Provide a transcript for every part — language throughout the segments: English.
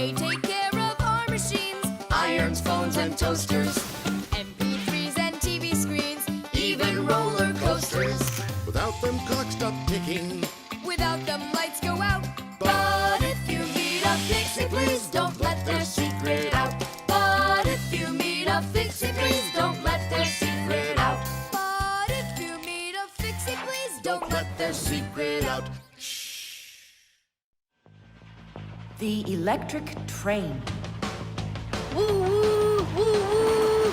They take care of our machines, Irons, phones, and toasters, MP3s and TV screens, even roller coasters. Without them, clocks stop ticking. Without them, lights go out. But if you meet a Fixie, please don't let their secret out. But if you meet a Fixie, please don't let their secret out. But if you meet a Fixie, please don't let Their secret out. The electric train. Woo, woo, woo, woo.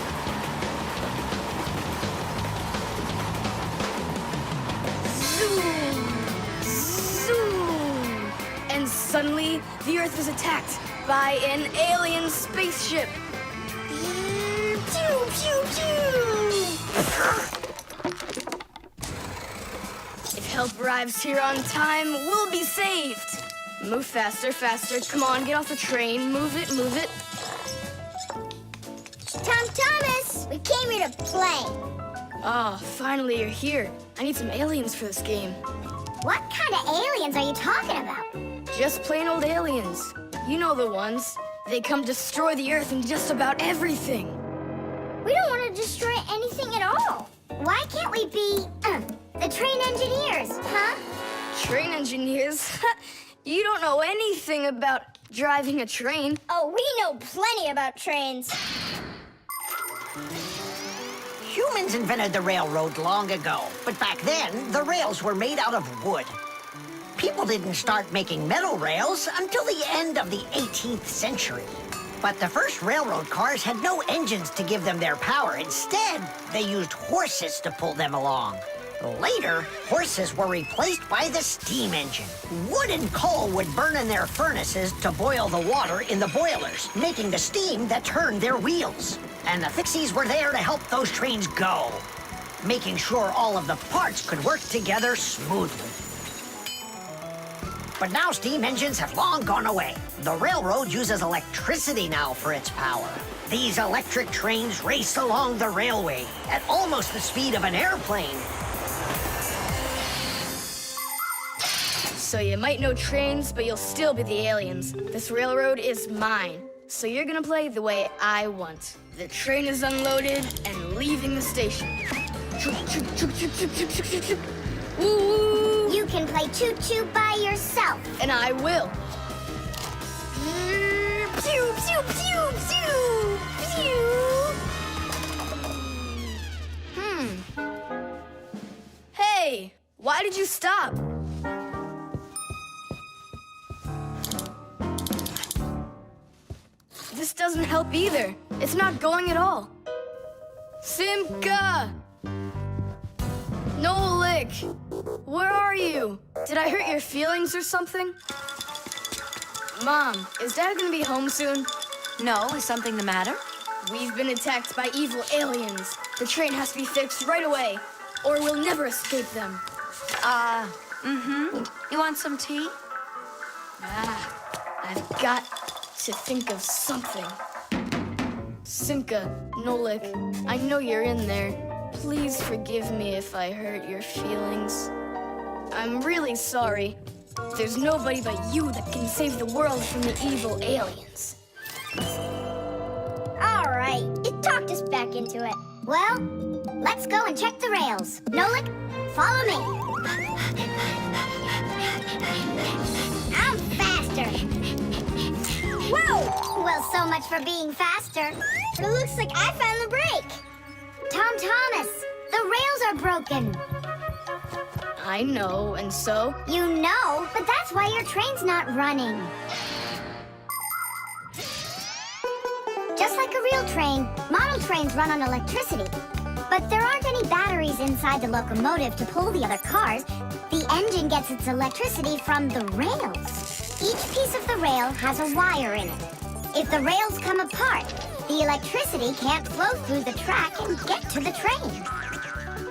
Zoom, zoom. And suddenly, the Earth is attacked by an alien spaceship. Pew, pew, pew. If help arrives here on time, we'll be saved. Move faster, faster. Come on, get off the train. Move it, move it. Tom Thomas, we came here to play. Oh, finally you're here. I need some aliens for this game. What kind of aliens are you talking about? Just plain old aliens. You know the ones. They come destroy the Earth and just about everything. We don't want to destroy anything at all. Why can't we be, the train engineers, huh? Train engineers? You don't know anything about driving a train. Oh, we know plenty about trains. Humans invented the railroad long ago, but back then, the rails were made out of wood. People didn't start making metal rails until the end of the 18th century. But the first railroad cars had no engines to give them their power. Instead, they used horses to pull them along. Later, horses were replaced by the steam engine. Wood and coal would burn in their furnaces to boil the water in the boilers, making the steam that turned their wheels. And the Fixies were there to help those trains go, making sure all of the parts could work together smoothly. But now steam engines have long gone away. The railroad uses electricity now for its power. These electric trains race along the railway at almost the speed of an airplane. So you might know trains, but you'll still be the aliens. This railroad is mine. So you're gonna play the way I want. The train is unloaded and leaving the station. Woo woo! You can play choo-choo by yourself. And I will. Pew, pew, pew, pew, pew. Hey, why did you stop? This doesn't help either. It's not going at all. Simka! Nolik! Where are you? Did I hurt your feelings or something? Mom, is Dad gonna be home soon? No, is something the matter? We've been attacked by evil aliens. The train has to be fixed right away, or we'll never escape them. You want some tea? I've got to think of something. Simka, Nolik, I know you're in there. Please forgive me if I hurt your feelings. I'm really sorry. There's nobody but you that can save the world from the evil aliens. All right, you talked us back into it. Well, let's go and check the rails. Nolik, follow me. I'm faster. Whoa! Well, so much for being faster. But it looks like I found the brake. Tom Thomas, the rails are broken. I know, and so? You know, but that's why your train's not running. Just like a real train, model trains run on electricity. But there aren't any batteries inside the locomotive to pull the other cars. The engine gets its electricity from the rails. Each piece of the rail has a wire in it. If the rails come apart, the electricity can't flow through the track and get to the train.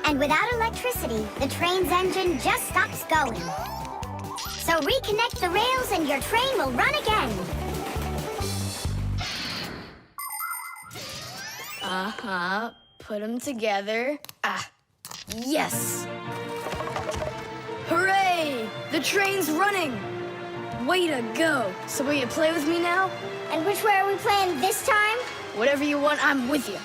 And without electricity, the train's engine just stops going. So reconnect the rails and your train will run again. Put them together. Yes! Hooray! The train's running! Way to go. So will you play with me now? And which way are we playing this time? Whatever you want, I'm with you.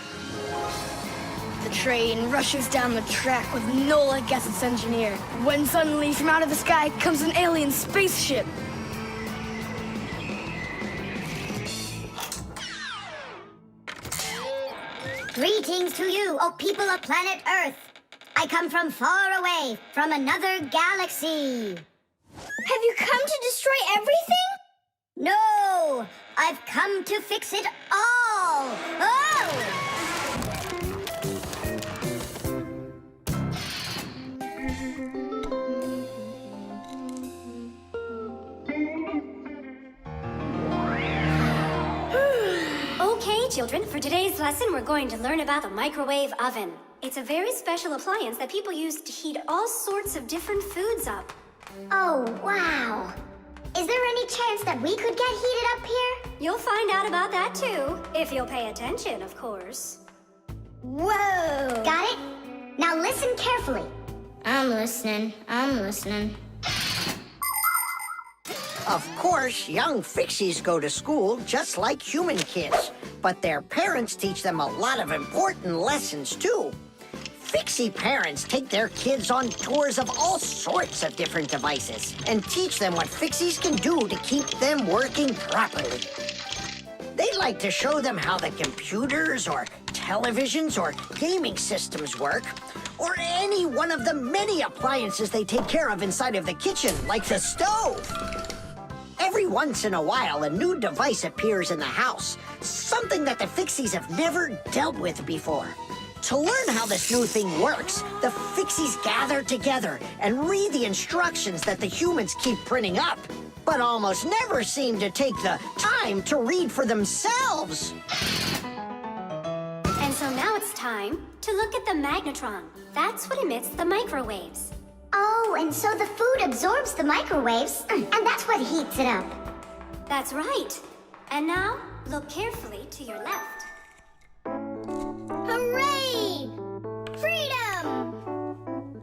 The train rushes down the track with Nolik as its engineer, when suddenly from out of the sky comes an alien spaceship. Greetings to you, O people of planet Earth. I come from far away, from another galaxy. Have you come to destroy everything? No, I've come to fix it all. Oh! Okay, children, for today's lesson, we're going to learn about the microwave oven. It's a very special appliance that people use to heat all sorts of different foods up. Oh, wow. Is there any chance that we could get heated up here? You'll find out about that too, if you'll pay attention, of course. Whoa! Got it? Now listen carefully. I'm listening. Of course, young Fixies go to school just like human kids, but their parents teach them a lot of important lessons too. Fixie parents take their kids on tours of all sorts of different devices and teach them what Fixies can do to keep them working properly. They like to show them how the computers or televisions or gaming systems work, or any one of the many appliances they take care of inside of the kitchen, like the stove. Every once in a while, a new device appears in the house, something that the Fixies have never dealt with before. To learn how this new thing works, the Fixies gather together and read the instructions that the humans keep printing up, but almost never seem to take the time to read for themselves. And so now it's time to look at the magnetron. That's what emits the microwaves. Oh, and so the food absorbs the microwaves, and that's what heats it up. That's right. And now, look carefully to your left. Hooray! Freedom!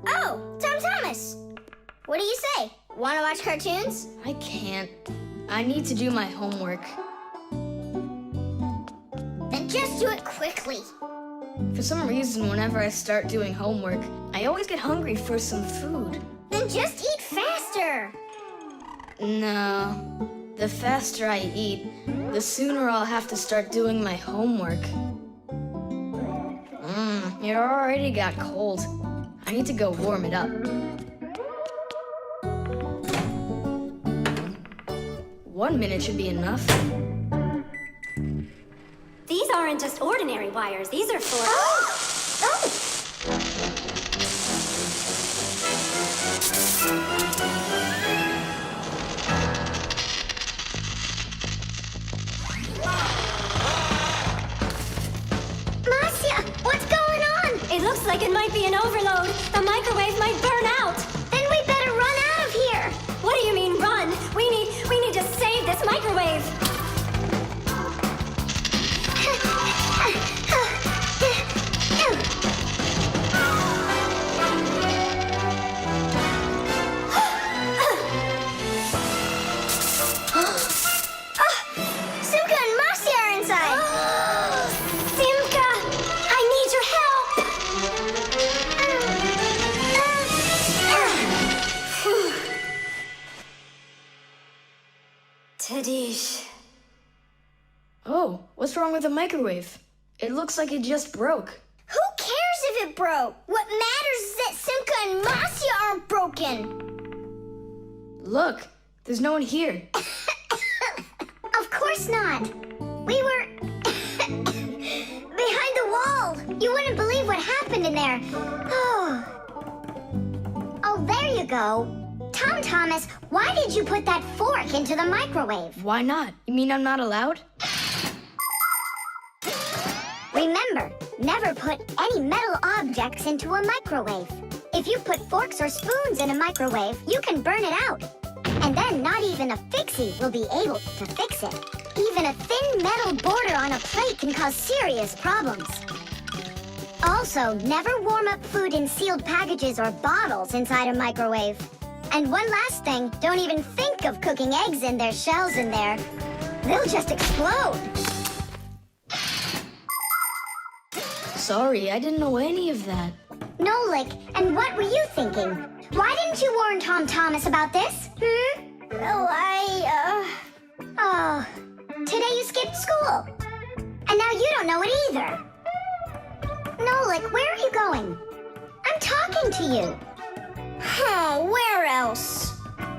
Oh, Tom Thomas. What do you say? Want to watch cartoons? I can't. I need to do my homework. Then just do it quickly. For some reason, whenever I start doing homework, I always get hungry for some food. Then just eat faster. No. The faster I eat, the sooner I'll have to start doing my homework. It already got cold. I need to go warm it up. 1 minute should be enough. These aren't just ordinary wires. These are for... Marcia, what's going on? It looks like it might be an overload. The microwave might burn out. Then we better run out of here. What do you mean, run? We need to save this microwave. Simka and Marcia are inside. Simka, I need your help. Tadish. Oh, what's wrong with the microwave? It looks like it just broke. Who cares if it broke? What matters is that Simka and Marcia aren't broken. Look, there's no one here. Of course not. We were behind the wall. You wouldn't believe what happened in there. Oh, there you go. Tom Thomas, why did you put that fork into the microwave? Why not? You mean I'm not allowed? Remember, never put any metal objects into a microwave. If you put forks or spoons in a microwave, you can burn it out. And then not even a Fixie will be able to fix it. Even a thin metal border on a plate can cause serious problems. Also, never warm up food in sealed packages or bottles inside a microwave. And one last thing, don't even think of cooking eggs in their shells in there. They'll just explode. Sorry, I didn't know any of that. Nolik, and what were you thinking? Why didn't you warn Tom Thomas about this? Oh, today you skipped school. And now you don't know it either. Nolik, where are you going? I'm talking to you. Oh, where else?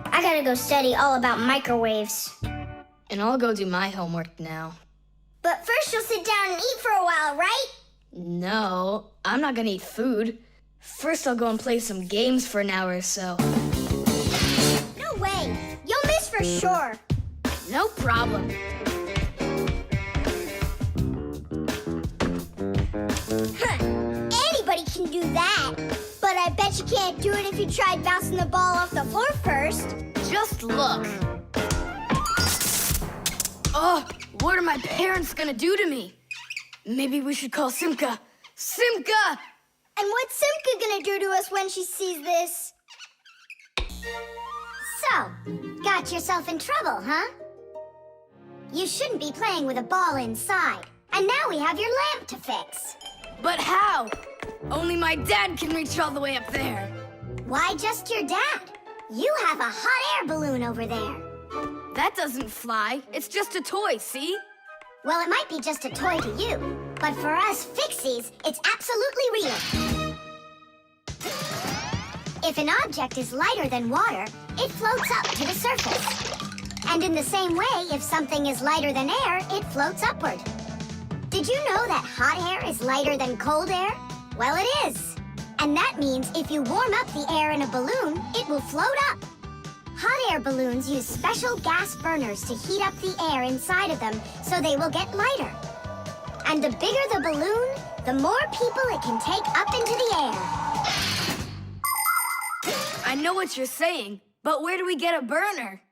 I gotta go study all about microwaves. And I'll go do my homework now. But first you'll sit down and eat for a while, right? No, I'm not gonna eat food. First I'll go and play some games for an hour or so. No way! You'll miss for sure. No problem. Anybody can do that. But I bet you can't do it if you tried bouncing the ball off the floor first. Just look. Oh, what are my parents gonna do to me? Maybe we should call Simka. Simka! And what's Simka gonna do to us when she sees this? So, got yourself in trouble, huh? You shouldn't be playing with a ball inside. And now we have your lamp to fix. But how? Only my dad can reach all the way up there. Why just your dad? You have a hot air balloon over there. That doesn't fly. It's just a toy, see? Well, it might be just a toy to you, but for us Fixies, it's absolutely real. If an object is lighter than water, it floats up to the surface. And in the same way, if something is lighter than air, it floats upward. Did you know that hot air is lighter than cold air? Well, it is. And that means if you warm up the air in a balloon, it will float up. Hot air balloons use special gas burners to heat up the air inside of them so they will get lighter. And the bigger the balloon, the more people it can take up into the air. I know what you're saying, but where do we get a burner?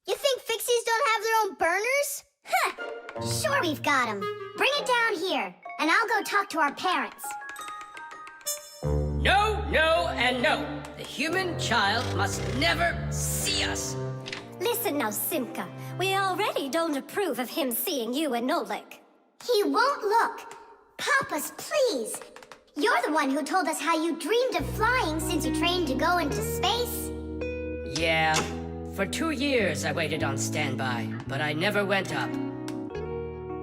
You think Fixies don't have their own burners? Sure we've got them. Bring it down here, and I'll go talk to our parents. No, no, and no. The human child must never see us. Listen now, Simka. We already don't approve of him seeing you and Nolik. He won't look. Papas, please. You're the one who told us how you dreamed of flying since you trained to go into space. Yeah, for 2 years I waited on standby, but I never went up.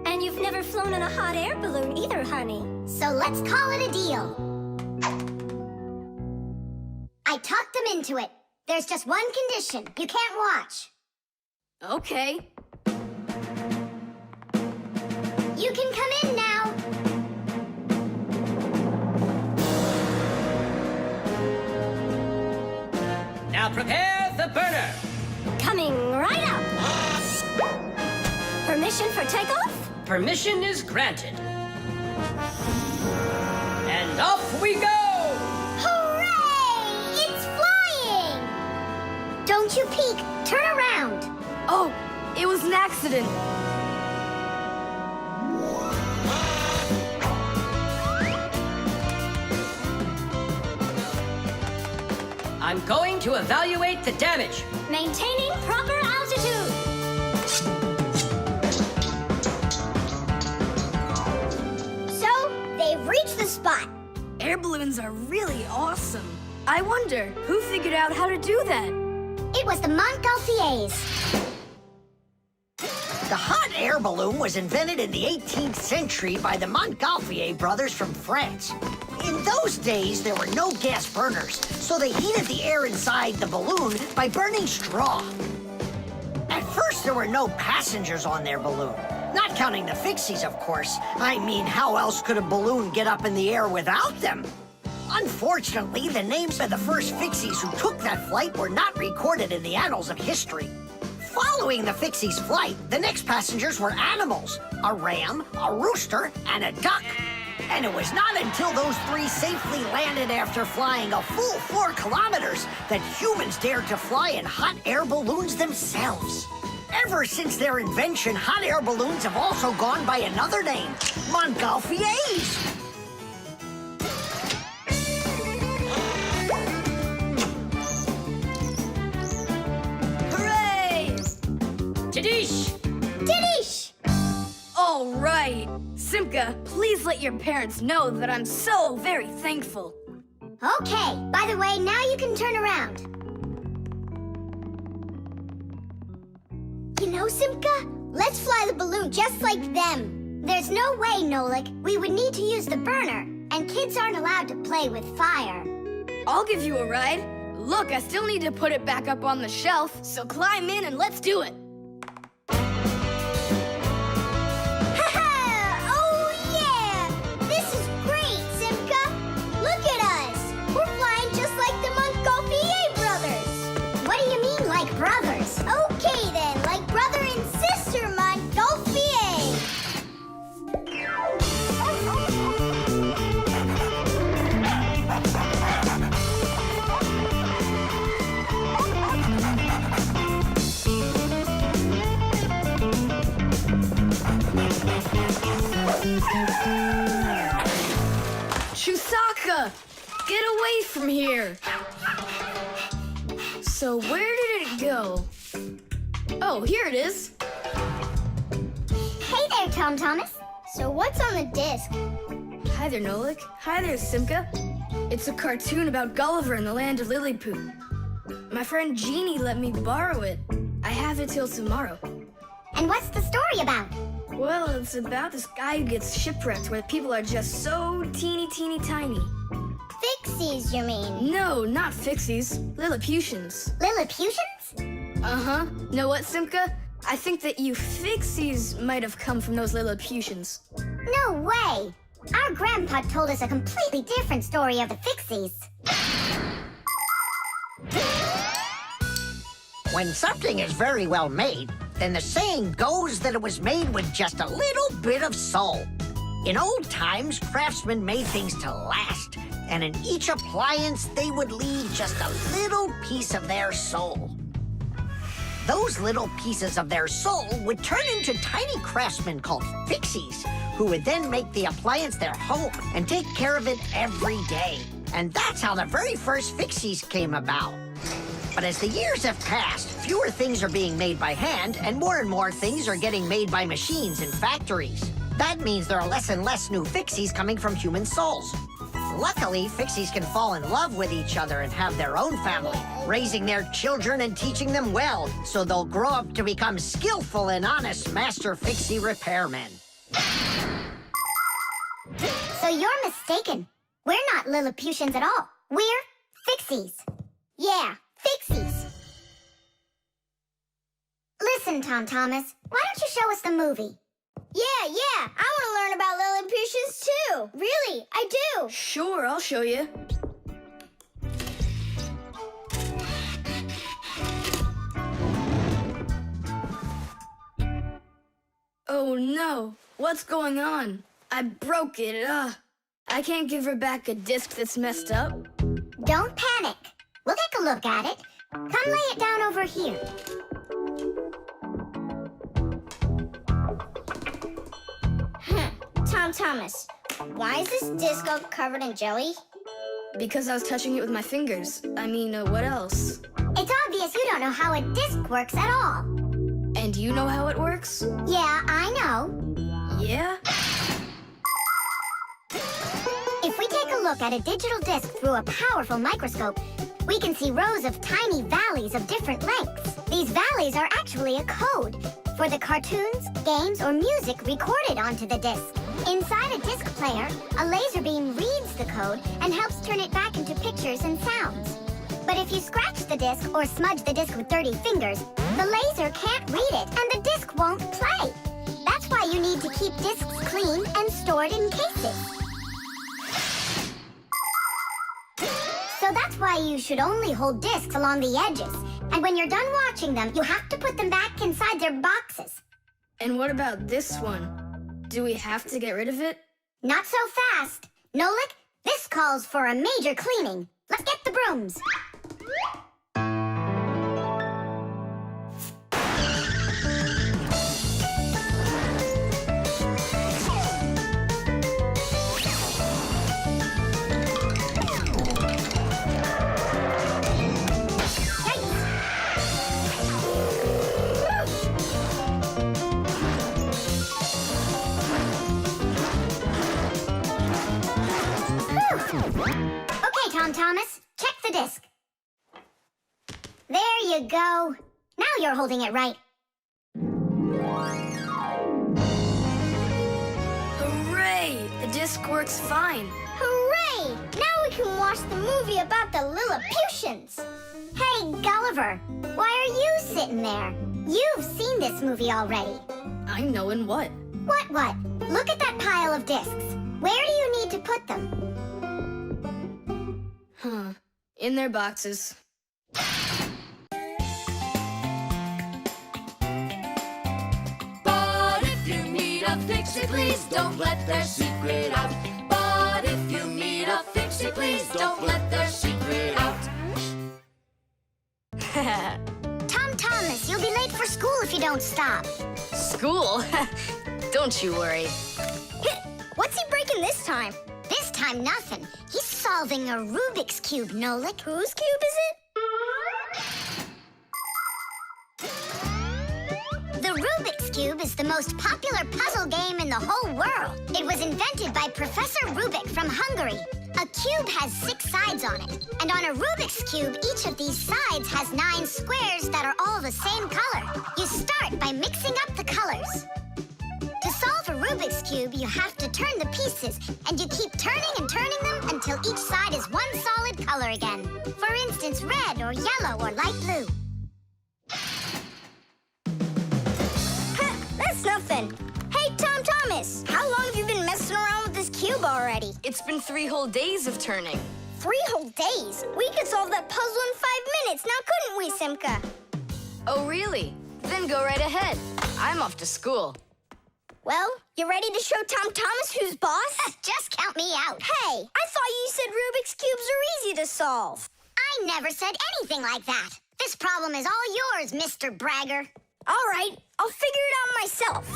And you've never flown in a hot air balloon either, honey. So let's call it a deal. I talked them into it. There's just one condition. You can't watch. Okay. You can come in now. Now prepare the burner. Coming right up. Permission for takeoff? Permission is granted. And off we go! Hooray! It's flying! Don't you peek. Turn around. Oh, it was an accident. I'm going to evaluate the damage. Maintaining proper altitude. So, they've reached the spot. Air balloons are really awesome. I wonder, who figured out how to do that? It was the Montgolfiers. The hot air balloon was invented in the 18th century by the Montgolfier brothers from France. In those days, there were no gas burners, so they heated the air inside the balloon by burning straw. At first, there were no passengers on their balloon. Not counting the Fixies, of course. I mean, how else could a balloon get up in the air without them? Unfortunately, the names of the first Fixies who took that flight were not recorded in the annals of history. Following the Fixies' flight, the next passengers were animals: a ram, a rooster, and a duck. And it was not until those three safely landed after flying a full 4 kilometers that humans dared to fly in hot air balloons themselves. Ever since their invention, hot air balloons have also gone by another name: Montgolfiers. Tadish! Didish! All right. Simka, please let your parents know that I'm so very thankful. Okay, by the way, now you can turn around. You know, Simka, let's fly the balloon just like them. There's no way, Nolik. We would need to use the burner, and kids aren't allowed to play with fire. I'll give you a ride. Look, I still need to put it back up on the shelf, so climb in and let's do it. Ha-ha! Oh, yeah! This is great, Simka. Look at us. We're flying just like the Montgolfier brothers. What do you mean, like brothers? Okay, then, like brother and sister Montgolfier. Chusaka! Get away from here! So where did it go? Oh, here it is. Hey there, Tom Thomas. So what's on the disc? Hi there, Nolik. Hi there, Simka. It's a cartoon about Gulliver in the land of Lilliput. My friend Jeannie let me borrow it. I have it till tomorrow. And what's the story about? Well, it's about this guy who gets shipwrecked where people are just so teeny tiny. Fixies, you mean? No, not Fixies. Lilliputians. Lilliputians? Uh-huh. Know what, Simka? I think that you Fixies might have come from those Lilliputians. No way! Our grandpa told us a completely different story of the Fixies. When something is very well made, then the saying goes that it was made with just a little bit of soul. In old times, craftsmen made things to last, and in each appliance, they would leave just a little piece of their soul. Those little pieces of their soul would turn into tiny craftsmen called Fixies, who would then make the appliance their home and take care of it every day. And that's how the very first Fixies came about. But as the years have passed, fewer things are being made by hand, and more things are getting made by machines in factories. That means there are less and less new Fixies coming from human souls. Luckily, Fixies can fall in love with each other and have their own family, raising their children and teaching them well, so they'll grow up to become skillful and honest master Fixie repairmen. So you're mistaken. We're not Lilliputians at all. We're Fixies. Yeah, Fixies. Listen, Tom Thomas, why don't you show us the movie? Yeah, I want to learn about Lilliputians too. Really, I do. Sure, I'll show you. Oh no, what's going on? I broke it, I can't give her back a disc that's messed up. Don't panic. We'll take a look at it. Come lay it down over here. Tom Thomas, why is this disc all covered in jelly? Because I was touching it with my fingers. I mean, what else? It's obvious you don't know how a disc works at all. And you know how it works? Yeah, I know. Yeah? If we take a look at a digital disc through a powerful microscope, we can see rows of tiny valleys of different lengths. These valleys are actually a code for the cartoons, games, or music recorded onto the disc. Inside a disc player, a laser beam reads the code and helps turn it back into pictures and sounds. But if you scratch the disc or smudge the disc with dirty fingers, the laser can't read it and the disc won't play. That's why you need to keep discs clean and stored in cases. So that's why you should only hold discs along the edges. And when you're done watching them, you have to put them back inside their boxes. And what about this one? Do we have to get rid of it? Not so fast. Nolik, this calls for a major cleaning. Let's get the brooms. Thomas, check the disc. There you go. Now you're holding it right. Hooray! The disc works fine. Hooray! Now we can watch the movie about the Lilliputians. Hey, Gulliver, why are you sitting there? You've seen this movie already. I know in what? What? Look at that pile of discs. Where do you need to put them? Huh. In their boxes. But if you meet a Fixie, please don't let their secret out. But if you meet a Fixie, please don't let their secret out. Thomas, you'll be late for school if you don't stop. School? Don't you worry. What's he breaking this time? This time, nothing. He's solving a Rubik's Cube, Nolik. Whose cube is it? The Rubik's Cube is the most popular puzzle game in the whole world. It was invented by Professor Rubik from Hungary. A cube has 6 sides on it. And on a Rubik's Cube, each of these sides has 9 squares that are all the same color. You start by mixing up the colors. To solve a Rubik's Cube, you have to turn the pieces, and you keep turning and turning them until each side is one solid color again. For instance, red or yellow or light blue. That's nothing. Hey, Thomas, how long have you been messing around with this cube already? It's been 3 whole days of turning. 3 whole days? We could solve that puzzle in 5 minutes, now couldn't we, Simka? Oh, really? Then go right ahead. I'm off to school. Well, you ready to show Thomas who's boss? Just count me out. Hey, I thought you said Rubik's Cubes are easy to solve. I never said anything like that. This problem is all yours, Mr. Bragger. All right, I'll figure it out myself.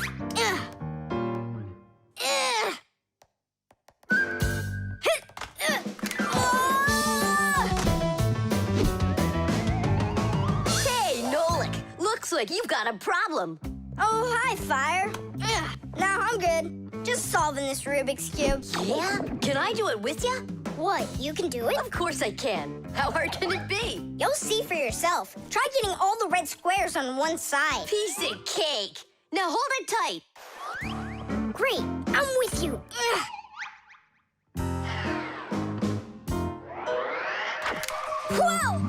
Hey, Nolik, looks like you've got a problem. Oh, hi, Fire. Now I'm good. Just solving this Rubik's Cube. Yeah? Can I do it with you? What, you can do it? Of course I can. How hard can it be? You'll see for yourself. Try getting all the red squares on one side. Piece of cake. Now hold it tight. Great, I'm with you. Whoa!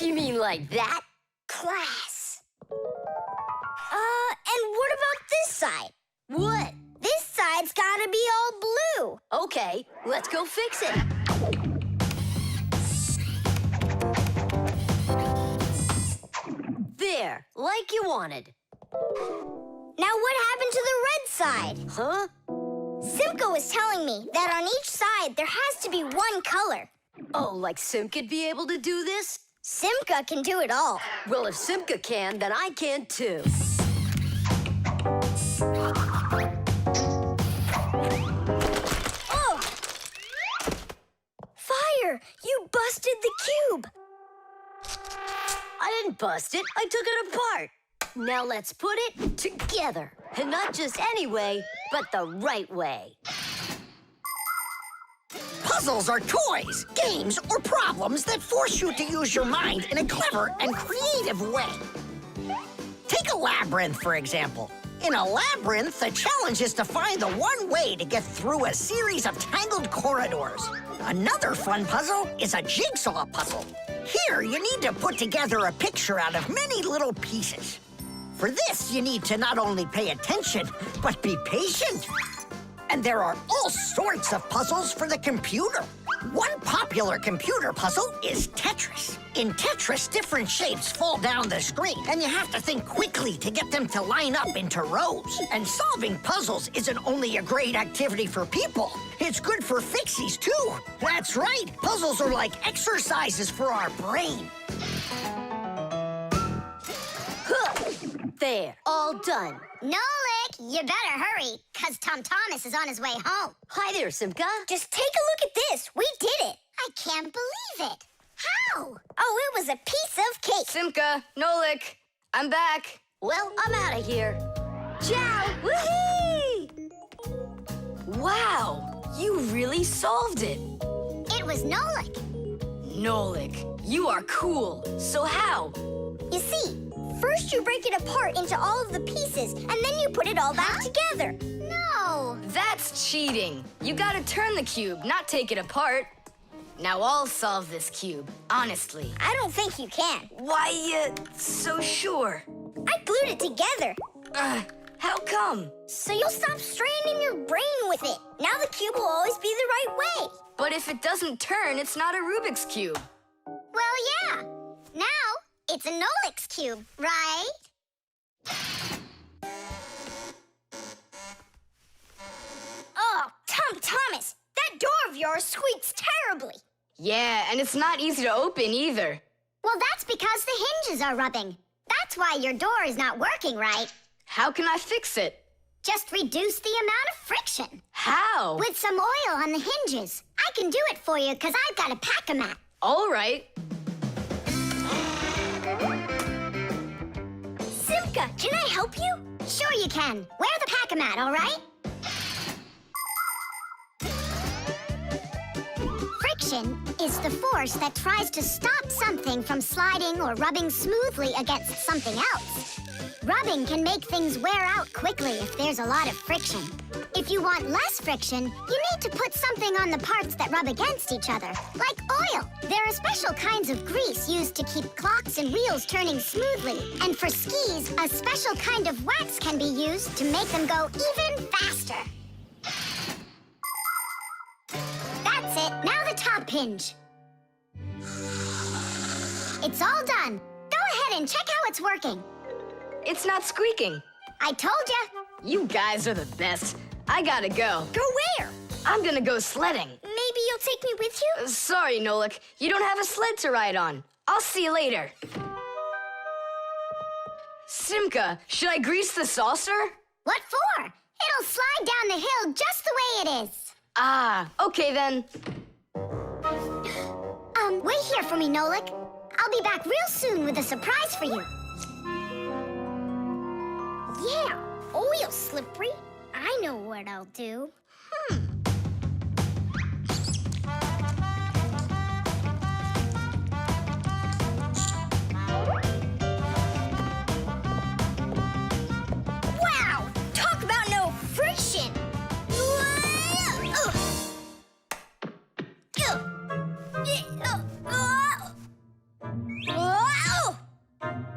You mean like that? Class. And what about this side? What? This side's gotta be all blue. Okay, let's go fix it. There, like you wanted. Now what happened to the red side? Huh? Simka was telling me that on each side there has to be one color. Oh, like Simka'd be able to do this? Simka can do it all. Well, if Simka can, then I can too. Oh! Fire! You busted the cube! I didn't bust it, I took it apart. Now let's put it together. And not just any way, but the right way. Puzzles are toys, games, or problems that force you to use your mind in a clever and creative way. Take a labyrinth, for example. In a labyrinth, the challenge is to find the one way to get through a series of tangled corridors. Another fun puzzle is a jigsaw puzzle. Here, you need to put together a picture out of many little pieces. For this, you need to not only pay attention, but be patient. And there are all sorts of puzzles for the computer. One popular computer puzzle is Tetris. In Tetris, different shapes fall down the screen, and you have to think quickly to get them to line up into rows. And solving puzzles isn't only a great activity for people, it's good for Fixies, too. That's right, puzzles are like exercises for our brain. There, all done. Nolik, You better hurry, because Tom Thomas is on his way home. Hi there, Simka. Just take a look at this. We did it. I can't believe it. How? Oh, it was a piece of cake. Simka, Nolik, I'm back. Well, I'm out of here. Ciao. Woohoo! Wow, you really solved it. It was Nolik. Nolik, you are cool. So how? You see, first you break it apart into all of the pieces, and then you put it all back together. No. That's cheating. You gotta turn the cube, not take it apart. Now I'll solve this cube, honestly. I don't think you can. Why, so sure? I glued it together, How come? so you'll stop straining your brain with it. Now the cube will always be the right way. But if it doesn't turn, it's not a Rubik's Cube. Well, yeah. Now it's a Nolik's cube, right? Oh, Tom Thomas, that door of yours squeaks terribly. Yeah, and it's not easy to open either. Well, that's because the hinges are rubbing. That's why your door is not working right. How can I fix it? Just reduce the amount of friction. How? With some oil on the hinges. I can do it for you because I've got a pack-a-mat. All right. Simka, can I help you? Sure you can. Wear the pack-a-mat, all right? Friction is the force that tries to stop something from sliding or rubbing smoothly against something else. Rubbing can make things wear out quickly if there's a lot of friction. If you want less friction, you need to put something on the parts that rub against each other, like oil. There are special kinds of grease used to keep clocks and wheels turning smoothly. And for skis, a special kind of wax can be used to make them go even faster. That's it. Now the top hinge. It's all done. Go ahead and check how it's working. It's not squeaking. I told ya. You guys are the best. I gotta go. Go where? I'm gonna go sledding. Maybe you'll take me with you? Sorry, Nolik. You don't have a sled to ride on. I'll see you later. Simka, should I grease the saucer? What for? It'll slide down the hill just the way it is. Ah, okay then. Wait here for me, Nolik. I'll be back real soon with a surprise for you. Yeah, oil slippery. I know what I'll do. Wow! Talk about no friction!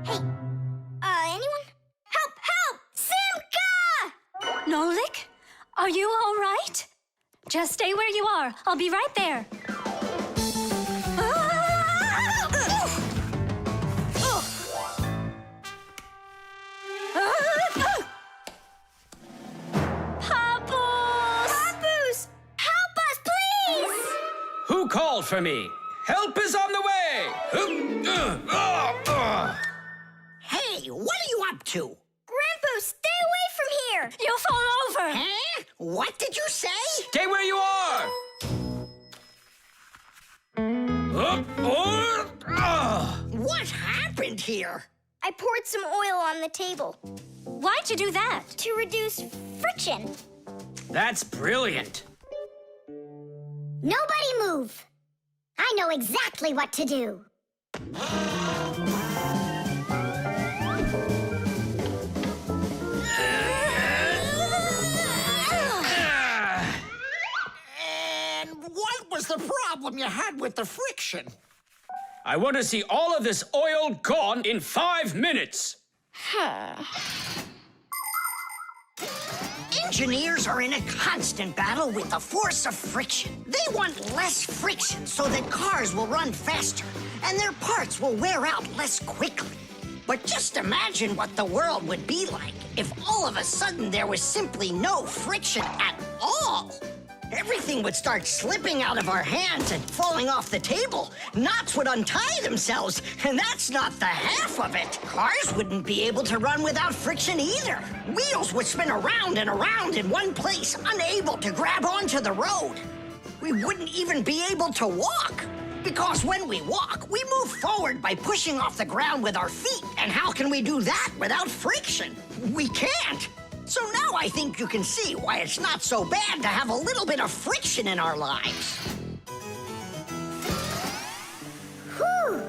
Hey, anyone? Help! Help! Simka! Nolik, are you all right? Just stay where you are. I'll be right there. Papoose! Help us, please! Who called for me? Help is on the way! Hey, what are you up to? Grandpa, stay away from here! You'll fall over. Huh? What did you say? Stay where you are! What happened here? I poured some oil on the table Why'd you do that? to reduce friction. That's brilliant. Nobody move. I know exactly what to do. And what was the problem you had with the friction? I want to see all of this oil gone in 5 minutes. Engineers are in a constant battle with the force of friction. They want less friction so that cars will run faster and their parts will wear out less quickly. But just imagine what the world would be like if all of a sudden there was simply no friction at all. everything would start slipping out of our hands and falling off the table. Knots would untie themselves, and that's not the half of it. Cars wouldn't be able to run without friction either. Wheels would spin around and around in one place, unable to grab onto the road. We wouldn't even be able to walk. Because when we walk, we move forward by pushing off the ground with our feet. And how can we do that without friction? We can't. So now I think you can see why it's not so bad to have a little bit of friction in our lives. Whew!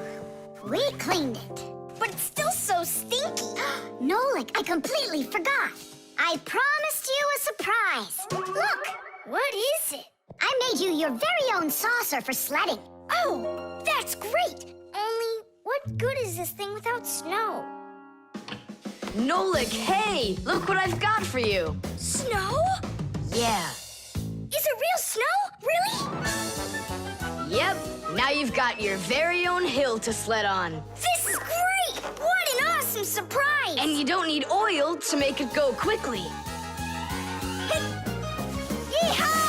We cleaned it. But it's still so stinky. Nolik, I completely forgot. I promised you a surprise. Look! What is it? I made you your very own saucer for sledding. Oh, that's great! Only, what good is this thing without snow? Nolik, hey! Look what I've got for you. Snow? Yeah. Is it real snow? Really? Yep. Now you've got your very own hill to sled on. This is great! What an awesome surprise! And you don't need oil to make it go quickly. Yeehaw!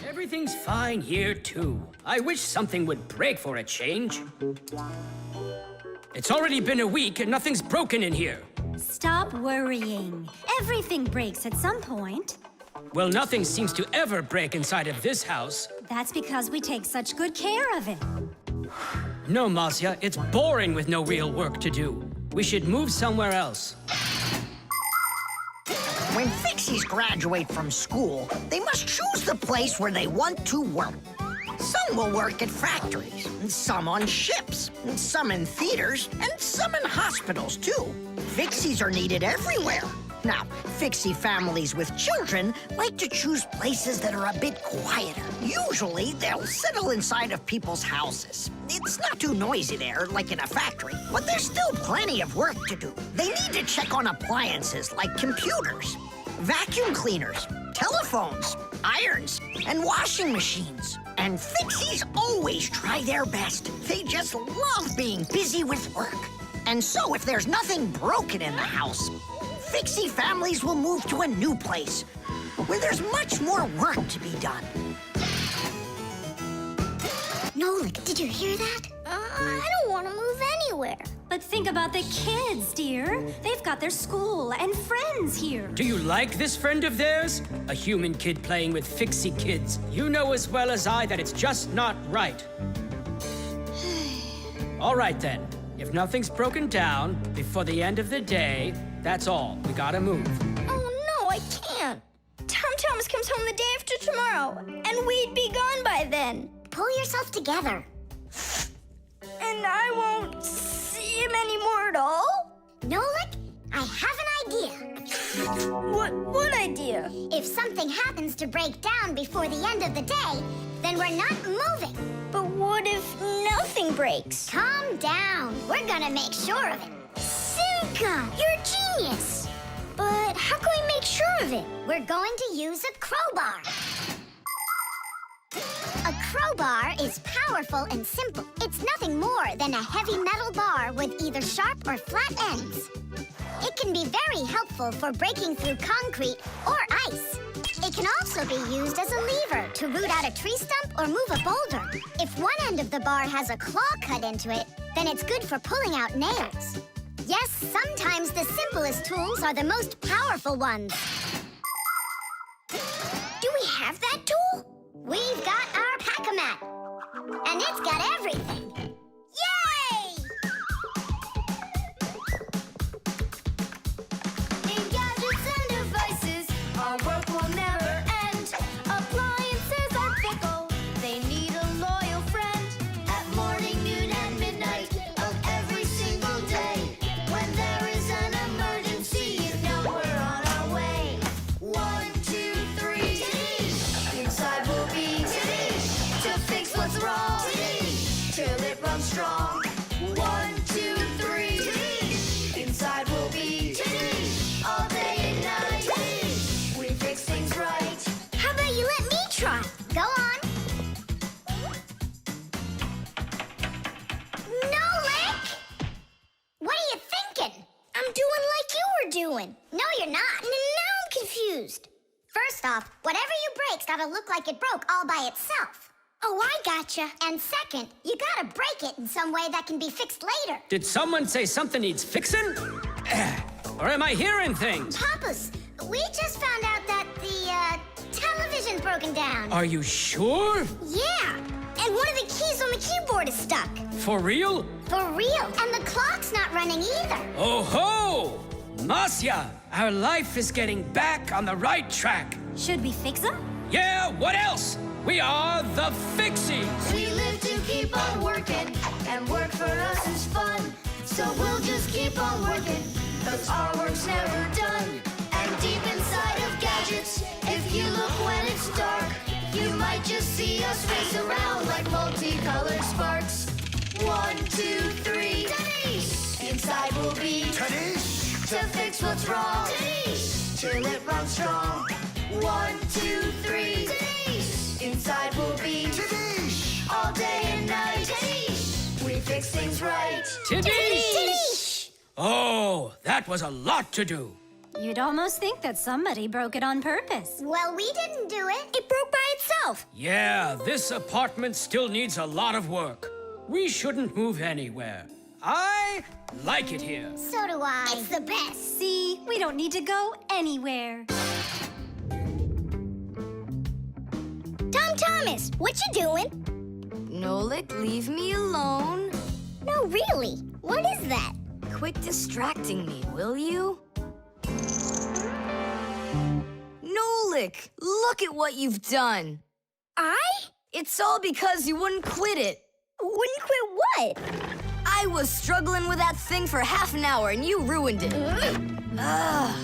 Everything's fine here, too. I wish something would break for a change. It's already been a week and nothing's broken in here. Stop worrying. Everything breaks at some point. Well, nothing seems to ever break inside of this house. That's because we take such good care of it. No, Masya, it's boring with no real work to do. We should move somewhere else. When Fixies graduate from school, they must choose the place where they want to work. Some will work at factories, and some on ships, and some in theaters, and some in hospitals, too. Fixies are needed everywhere. Now, Fixie families with children like to choose places that are a bit quieter. Usually, they'll settle inside of people's houses. It's not too noisy there, like in a factory, but there's still plenty of work to do. They need to check on appliances like computers, vacuum cleaners, telephones, irons, and washing machines. And Fixies always try their best. They just love being busy with work. And so if there's nothing broken in the house, Fixie families will move to a new place where there's much more work to be done. Nolik, did you hear that? I don't want to move anywhere. But think about the kids, dear. They've got their school and friends here. Do you like this friend of theirs? A human kid playing with Fixie kids. You know as well as I that it's just not right. All right, then. If nothing's broken down before the end of the day, that's all. We gotta move. Oh, no, I can't. Tom Thomas comes home the day after tomorrow, and we'd be gone by then. Pull yourself together. And I won't see him anymore at all? Nolik, I have an idea. What idea? If something happens to break down before the end of the day, then we're not moving. But what if nothing breaks? Calm down. We're gonna make sure of it. Simka, you're a genius. But how can we make sure of it? We're going to use a crowbar. A crowbar is powerful and simple. It's nothing more than a heavy metal bar with either sharp or flat ends. It can be very helpful for breaking through concrete or ice. It can also be used as a lever to root out a tree stump or move a boulder. If one end of the bar has a claw cut into it, then it's good for pulling out nails. Yes, sometimes the simplest tools are the most powerful ones. Do we have that tool? We've got our pack-a-mat, and it's got everything. Yay! In gadgets and devices, our work will never end. Appliances are fickle, they need a loyal friend. At morning, noon, and midnight of every single day. When there is an emergency, you know we're on our way. 1, 2, 3. Inside we'll be to fix what's wrong. Till it runs strong. 1, 2, 3. Inside we'll be all day and night. We fix things right. How about you let me try? Go on. Nolik! What are you thinking? I'm doing like you were doing. No, you're not. And now I'm confused. First off, whatever breaks gotta look like it broke all by itself. Oh, I gotcha. And second, you gotta break it in some way that can be fixed later. Did someone say something needs fixing? Or am I hearing things? Papas, we just found out that the television's broken down. Are you sure? Yeah, and one of the keys on the keyboard is stuck. For real? For real. And the clock's not running either. Oh ho! Masya, our life is getting back on the right track. Should we fix them? Yeah, what else? We are the Fixies. We live to keep on working, and work for us is fun. So we'll just keep on working, 'cause our work's never done. And deep inside of gadgets, if you look when it's dark, you might just see us race around like multicolored sparks. 1, 2, 3, Tadish! Inside we'll be Tadish! to fix what's wrong. Tadish! Till it runs strong. 1, 2, 3, Tadish! Inside we'll be Tadish! all day and night. Tadish! We fix things right. Tidish! Oh, that was a lot to do. You'd almost think that somebody broke it on purpose. Well, we didn't do it. It broke by itself. Yeah, this apartment still needs a lot of work. We shouldn't move anywhere. I like it here. So do I. It's the best. See, we don't need to go anywhere. Tom Thomas, what you doing? Nolik, leave me alone. No, really. What is that? Quit distracting me, will you? Nolik, look at what you've done. I? It's all because you wouldn't quit it. Wouldn't quit what? I was struggling with that thing for half an hour and you ruined it. Ugh.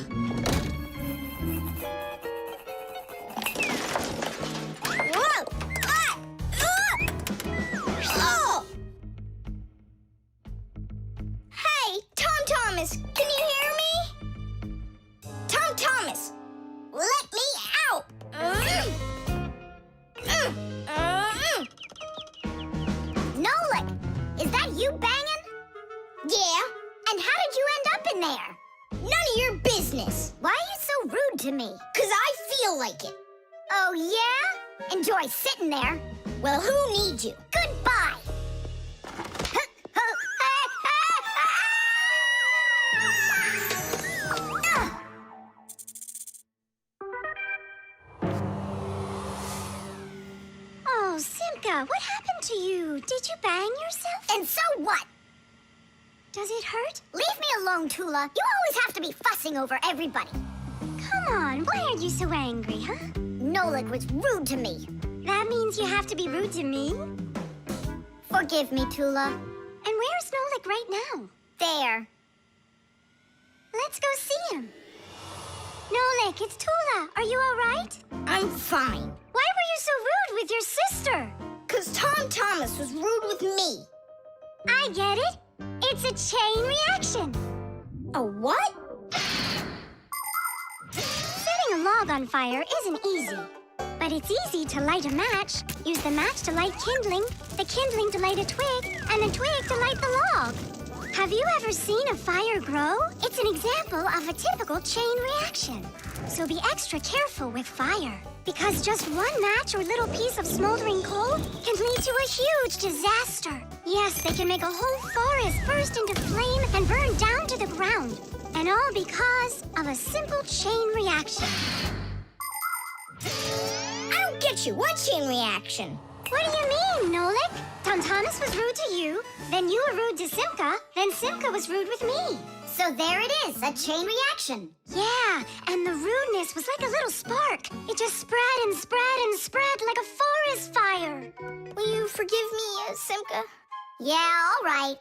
Whoa! Ah! Oh! Hey, Tom Thomas, can you hear me? Tom Thomas, let me out! Nolik, is that you banging? Yeah. And how did you end up in there? None of your business. Why are you so rude to me? 'Cause I feel like it. Oh, yeah? Enjoy sitting there. Well, who needs you? Goodbye. Oh, Simka, what happened to you? Did you bang yourself? And so what? Does it hurt? Leave me alone, Tula. You always have to be fussing over everybody. Come on, why are you so angry, huh? Nolik was rude to me. That means you have to be rude to me? Forgive me, Tula. And where's Nolik right now? There. Let's go see him. Nolik, it's Tula. Are you all right? I'm fine. Why were you so rude with your sister? 'Cause Tom Thomas was rude with me. I get it. It's a chain reaction. A what? Setting a log on fire isn't easy. But it's easy to light a match, use the match to light kindling, the kindling to light a twig, and the twig to light the log. Have you ever seen a fire grow? It's an example of a typical chain reaction. So be extra careful with fire, because just one match or little piece of smoldering coal can lead to a huge disaster. Yes, they can make a whole forest burst into flame and burn down to the ground. And all because of a simple chain reaction. I don't get you. What chain reaction? What do you mean, Nolik? Tom Thomas was rude to you, then you were rude to Simka, then Simka was rude with me. So there it is, a chain reaction. Yeah, and the rudeness was like a little spark. It just spread and spread and spread like a forest fire. Will you forgive me, Simka? Yeah, all right.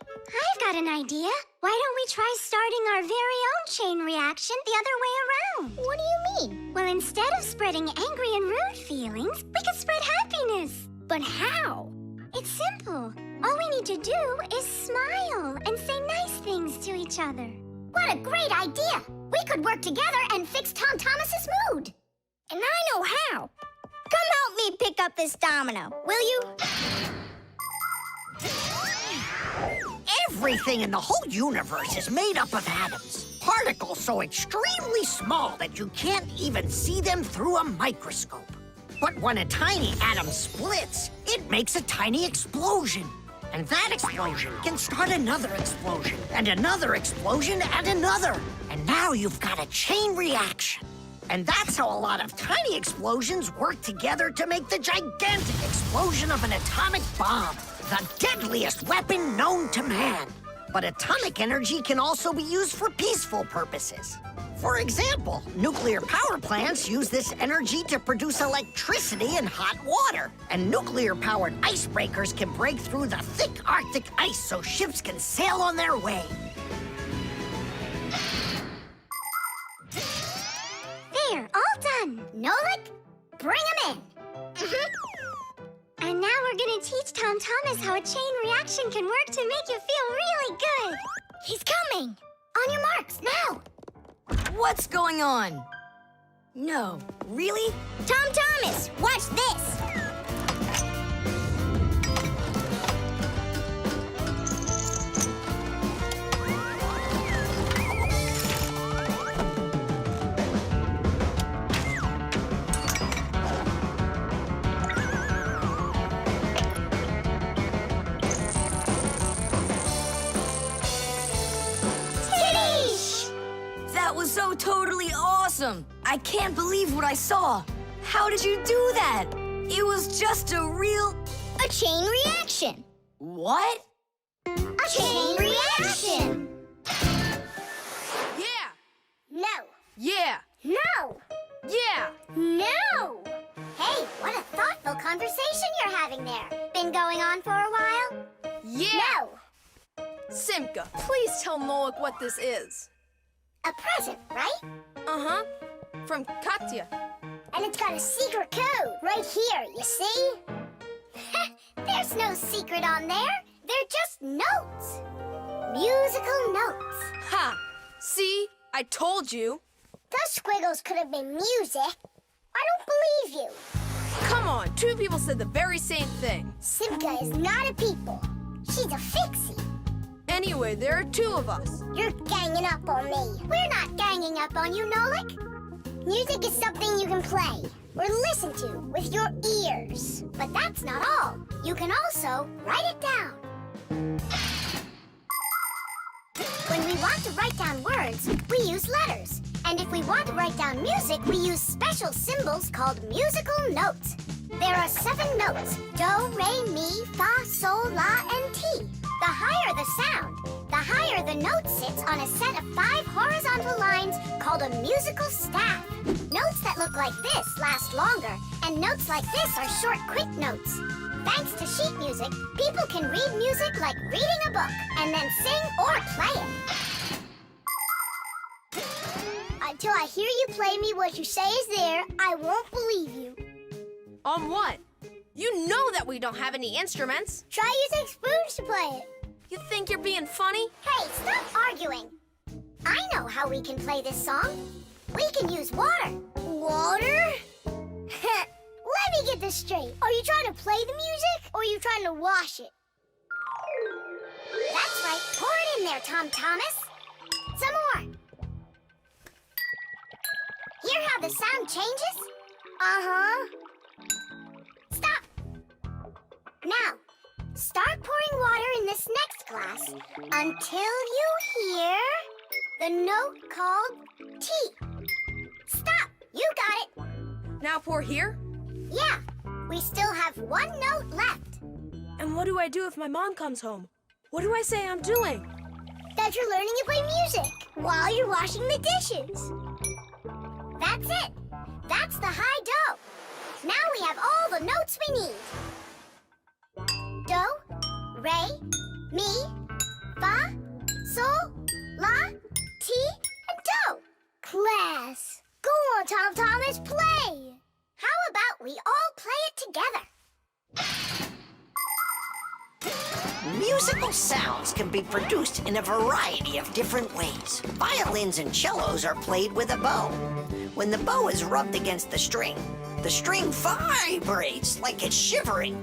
I've got an idea. Why don't we try starting our very own chain reaction the other way around? What do you mean? Well, instead of spreading angry and rude feelings, we could spread happiness. But how? It's simple. All we need to do is smile and say nice things to each other. What a great idea! We could work together and fix Tom Thomas's mood. And I know how. Come help me pick up this domino, will you? Everything in the whole universe is made up of atoms. Particles so extremely small that you can't even see them through a microscope. But when a tiny atom splits, it makes a tiny explosion. And that explosion can start another explosion, and another explosion, and another. And now you've got a chain reaction. And that's how a lot of tiny explosions work together to make the gigantic explosion of an atomic bomb, the deadliest weapon known to man. But atomic energy can also be used for peaceful purposes. For example, nuclear power plants use this energy to produce electricity and hot water. And nuclear-powered icebreakers can break through the thick Arctic ice so ships can sail on their way. There, all done. Nolik, bring him in. And now we're gonna teach Tom Thomas how a chain reaction can work to make you feel really good. He's coming. On your marks, now. What's going on? No, really? Tom Thomas, watch this. That was so totally awesome! I can't believe what I saw. How did you do that? It was just a real... A chain reaction. What? A chain reaction. Yeah! No. Yeah! No. Yeah! No. Hey, what a thoughtful conversation you're having there. Been going on for a while? Yeah! No. Simka, please tell Nolik what this is. A present, right? Uh-huh. From Katya. And it's got a secret code right here, you see? There's no secret on there. They're just notes. Musical notes. Ha! See? I told you. Those squiggles could have been music. I don't believe you. Come on, two people said the very same thing. Simka is not a people. She's a Fixie. Anyway, there are two of us. You're ganging up on me. We're not ganging up on you, Nolik. Music is something you can play or listen to with your ears. But that's not all. You can also write it down. When we want to write down words, we use letters. And if we want to write down music, we use special symbols called musical notes. There are 7 notes: do, re, mi, fa, sol, la, and ti. The higher the sound, the higher the note sits on a set of 5 horizontal lines called a musical staff. Notes that look like this last longer, and notes like this are short, quick notes. Thanks to sheet music, people can read music like reading a book, and then sing or play it. Until I hear you play me what you say is there, I won't believe you. On what? You know that we don't have any instruments. Try using spoons to play it. You think you're being funny? Hey, stop arguing. I know how we can play this song. We can use water. Water? Let me get this straight. Are you trying to play the music, or are you trying to wash it? That's right. Pour it in there, Tom Thomas. Some more. Hear how the sound changes? Uh-huh. Stop. Now, start pouring water in this next glass until you hear the note called T. Stop. You got it. Now pour here? Yeah. We still have 1 note left. And what do I do if my mom comes home? What do I say I'm doing? That you're learning to play music while you're washing the dishes. That's it. That's the high do. Now we have all the notes we need. Do, re, mi, fa, sol, la, ti, and do. Class, go on, Tom Thomas, play. How about we all play it together? Musical sounds can be produced in a variety of different ways. Violins and cellos are played with a bow. When the bow is rubbed against the string vibrates like it's shivering,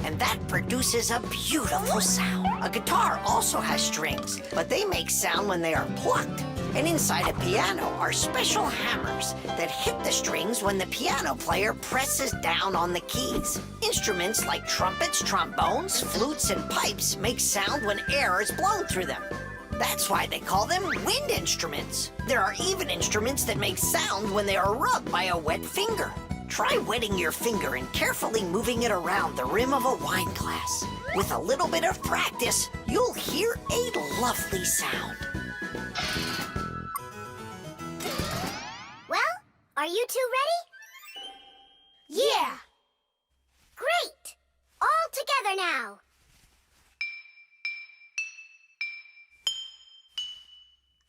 and that produces a beautiful sound. A guitar also has strings, but they make sound when they are plucked. And inside a piano are special hammers that hit the strings when the piano player presses down on the keys. Instruments like trumpets, trombones, flutes, and pipes make sound when air is blown through them. That's why they call them wind instruments. There are even instruments that make sound when they are rubbed by a wet finger. Try wetting your finger and carefully moving it around the rim of a wine glass. With a little bit of practice, you'll hear a lovely sound. Well, are you two ready? Yeah! Great! All together now.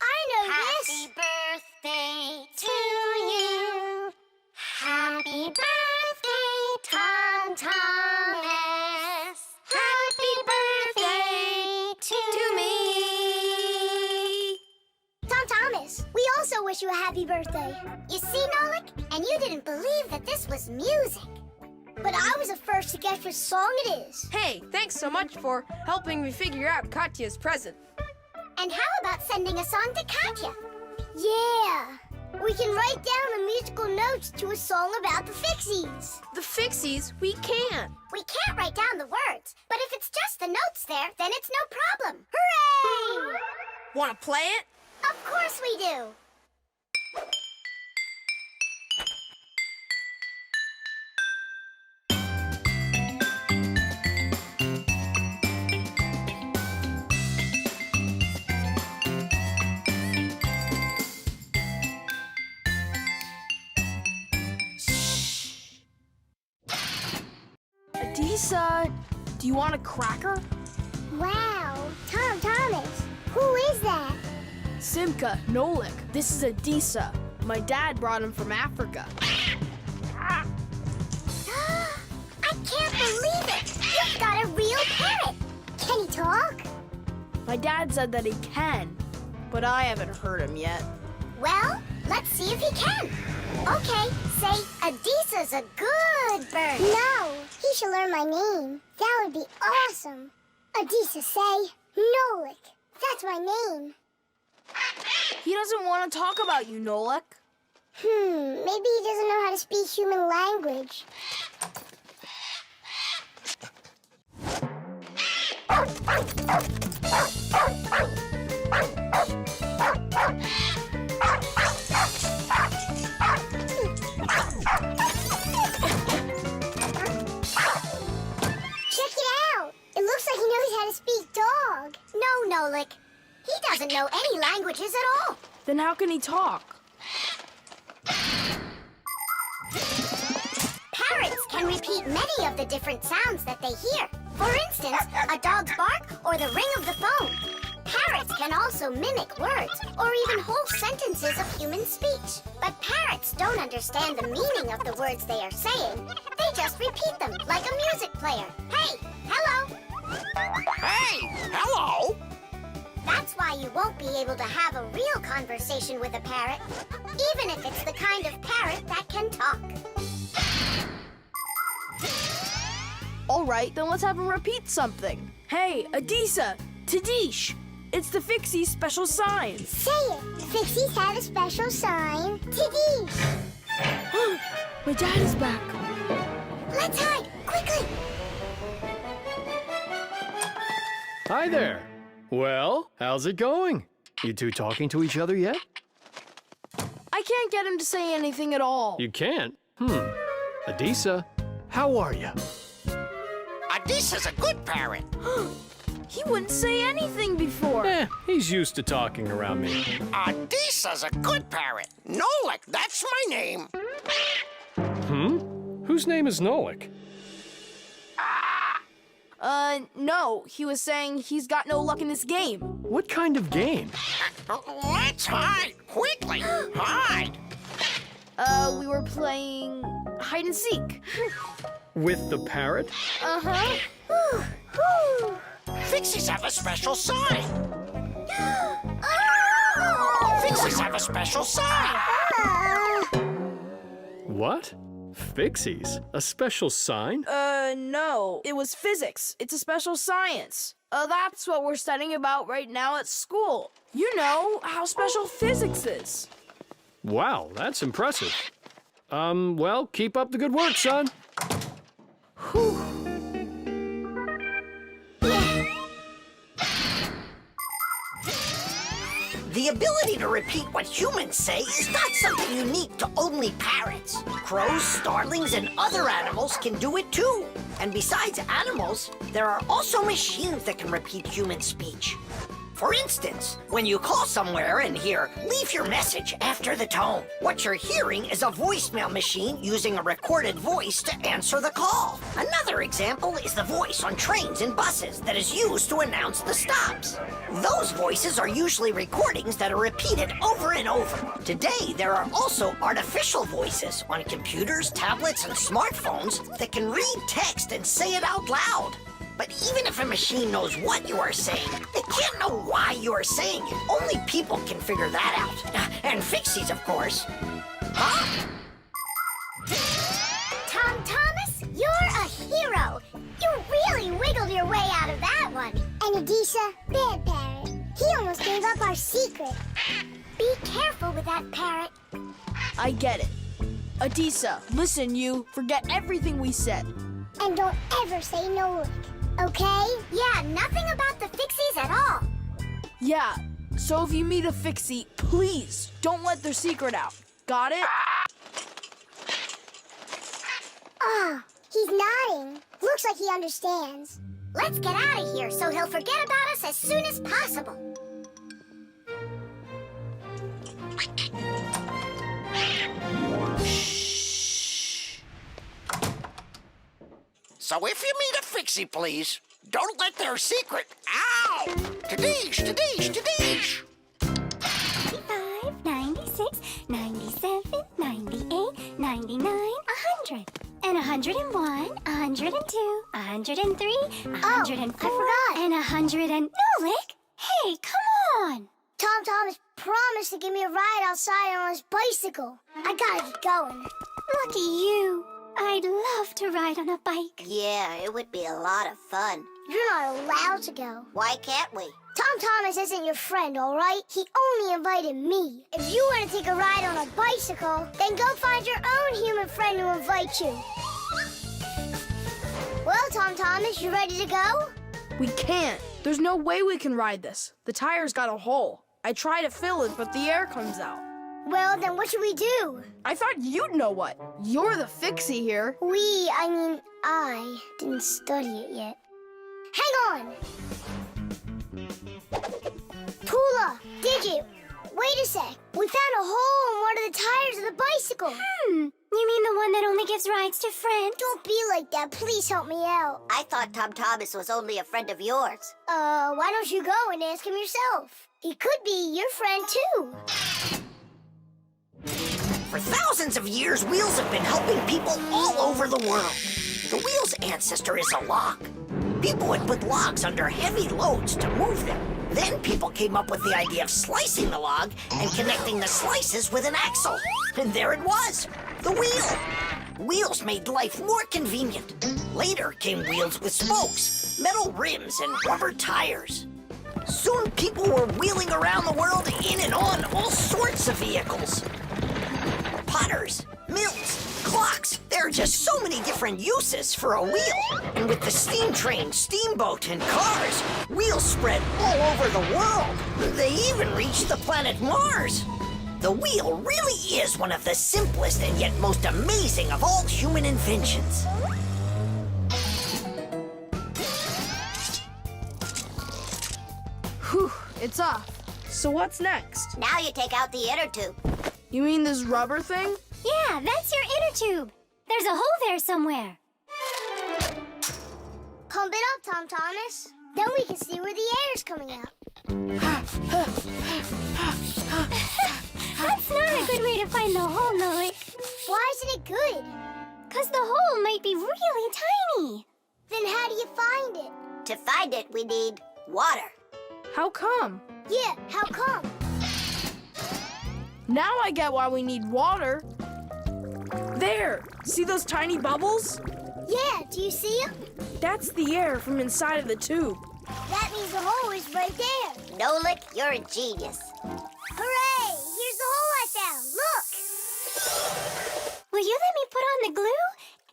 I know this. Happy birthday to you. Happy birthday, Tom Thomas. Happy birthday to me. Tom Thomas, we also wish you a happy birthday. You see, Nolik? And you didn't believe that this was music. But I was the first to guess which song it is. Hey, thanks so much for helping me figure out Katya's present. And how about sending a song to Katya? Yeah! We can write down the musical notes to a song about the Fixies. The Fixies? We can't. We can't write down the words, but if it's just the notes there, then it's no problem. Hooray! Want to play it? Of course we do. Adisa, do you want a cracker? Wow, Tom Thomas, who is that? Simka, Nolik, this is Adisa. My dad brought him from Africa. I can't believe it! You've got a real parrot! Can he talk? My dad said that he can, but I haven't heard him yet. Well, let's see if he can. Okay, say, Adisa's a good bird. No, he should learn my name. That would be awesome. Adisa, say, Nolik. That's my name. He doesn't want to talk about you, Nolik. Maybe he doesn't know how to speak human language. Check it out. It looks like he knows how to speak dog. No, Nolik. He doesn't know any languages at all. Then how can he talk? Parrots can repeat many of the different sounds that they hear. For instance, a dog's bark or the ring of the phone. Parrots can also mimic words or even whole sentences of human speech. But parrots don't understand the meaning of the words they are saying. They just repeat them like a music player. Hey, hello. Hey, hello! That's why you won't be able to have a real conversation with a parrot, even if it's the kind of parrot that can talk. All right, then let's have him repeat something. Hey, Adisa, Tadish, it's the Fixie special sign. Say it. Fixies have a special sign. Tiggies. My dad is back. Let's hide, quickly. Hi there. Well, how's it going? You two talking to each other yet? I can't get him to say anything at all. You can't? Adisa, how are you? Adisa's a good parrot. He wouldn't say anything before. He's used to talking around me. Adisa's a good parrot. Nolik, that's my name. Whose name is Nolik? No, he was saying he's got no luck in this game. What kind of game? Let's hide, quickly, hide. We were playing hide and seek. With the parrot? Uh-huh. Fixies have a special sign. Fixies have a special sign. What? Fixies? A special sign? No. It was physics. It's a special science. That's what we're studying about right now at school. You know how special physics is. Wow, that's impressive. Well, keep up the good work, son. Whew. The ability to repeat what humans say is not something unique to only parrots. Crows, starlings, and other animals can do it too. And besides animals, there are also machines that can repeat human speech. For instance, when you call somewhere and hear, "Leave your message after the tone," what you're hearing is a voicemail machine using a recorded voice to answer the call. Another example is the voice on trains and buses that is used to announce the stops. Those voices are usually recordings that are repeated over and over. Today, there are also artificial voices on computers, tablets, and smartphones that can read text and say it out loud. But even if a machine knows what you are saying, it can't know why you are saying it. Only people can figure that out. And Fixies, of course. Huh? Tom Thomas, you're a hero. You really wiggled your way out of that one. And Adisha, bad parrot. He almost gave up our secret. Be careful with that parrot. I get it. Adisa, listen, you. Forget everything we said. And don't ever say Nolik, okay? Yeah, nothing about the Fixies at all. Yeah, so if you meet a Fixie, please don't let their secret out. Got it? Oh, he's nodding. Looks like he understands. Let's get out of here so he'll forget about us as soon as possible. So if you meet a Fixie, please, don't let their secret. Ow! Tadish, tadish, tadish! 95, 96, 97, 98, 99, 100. And 101, 102, 103, 104, I forgot. and 100 and... Nolik! Hey, come on! Tom Thomas promised to give me a ride outside on his bicycle. I gotta get going. Lucky you. I'd love to ride on a bike. Yeah, it would be a lot of fun. You're not allowed to go. Why can't we? Tom Thomas isn't your friend, all right? He only invited me. If you want to take a ride on a bicycle, then go find your own human friend to invite you. Well, Tom Thomas, you ready to go? We can't. There's no way we can ride this. The tire's got a hole. I try to fill it, but the air comes out. Well, then what should we do? I thought you'd know what. You're the Fixie here. I didn't study it yet. Hang on! Tula, Digit, wait a sec. We found a hole in one of the tires of the bicycle. You mean the one that only gives rides to friends? Don't be like that. Please help me out. I thought Tom Thomas was only a friend of yours. Why don't you go and ask him yourself? He could be your friend, too. For thousands of years, wheels have been helping people all over the world. The wheel's ancestor is a log. People would put logs under heavy loads to move them. Then people came up with the idea of slicing the log and connecting the slices with an axle. And there it was, the wheel. Wheels made life more convenient. Later came wheels with spokes, metal rims, and rubber tires. Soon people were wheeling around the world in and on all sorts of vehicles. Potters, mills, clocks. There are just so many different uses for a wheel. And with the steam train, steamboat, and cars, wheels spread all over the world. They even reached the planet Mars. The wheel really is one of the simplest and yet most amazing of all human inventions. Whew, it's off. So what's next? Now you take out the inner tube. You mean this rubber thing? Yeah, that's your inner tube. There's a hole there somewhere. Pump it up, Tom Thomas. Then we can see where the air's coming out. That's not a good way to find the hole, Nolik. Why isn't it good? 'Cause the hole might be really tiny. Then how do you find it? To find it, we need water. How come? Yeah, how come? Now I get why we need water. There! See those tiny bubbles? Yeah, do you see them? That's the air from inside of the tube. That means the hole is right there. Nolik, you're a genius. Hooray! Here's the hole I found. Look! Will you let me put on the glue?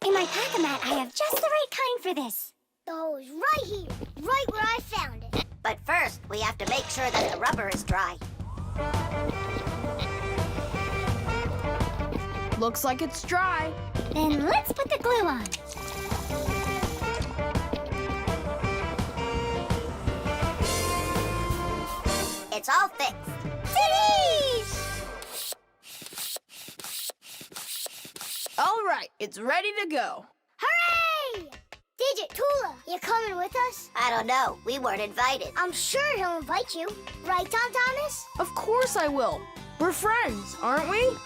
In my pack-a-mat, I have just the right kind for this. The hole is right here, right where I found it. But first, we have to make sure that the rubber is dry. Looks like it's dry. Then let's put the glue on. It's all fixed. All right, it's ready to go. Hooray! Digit, Tula, you coming with us? I don't know. We weren't invited. I'm sure he'll invite you. Right, Tom Thomas? Of course I will. We're friends, aren't we?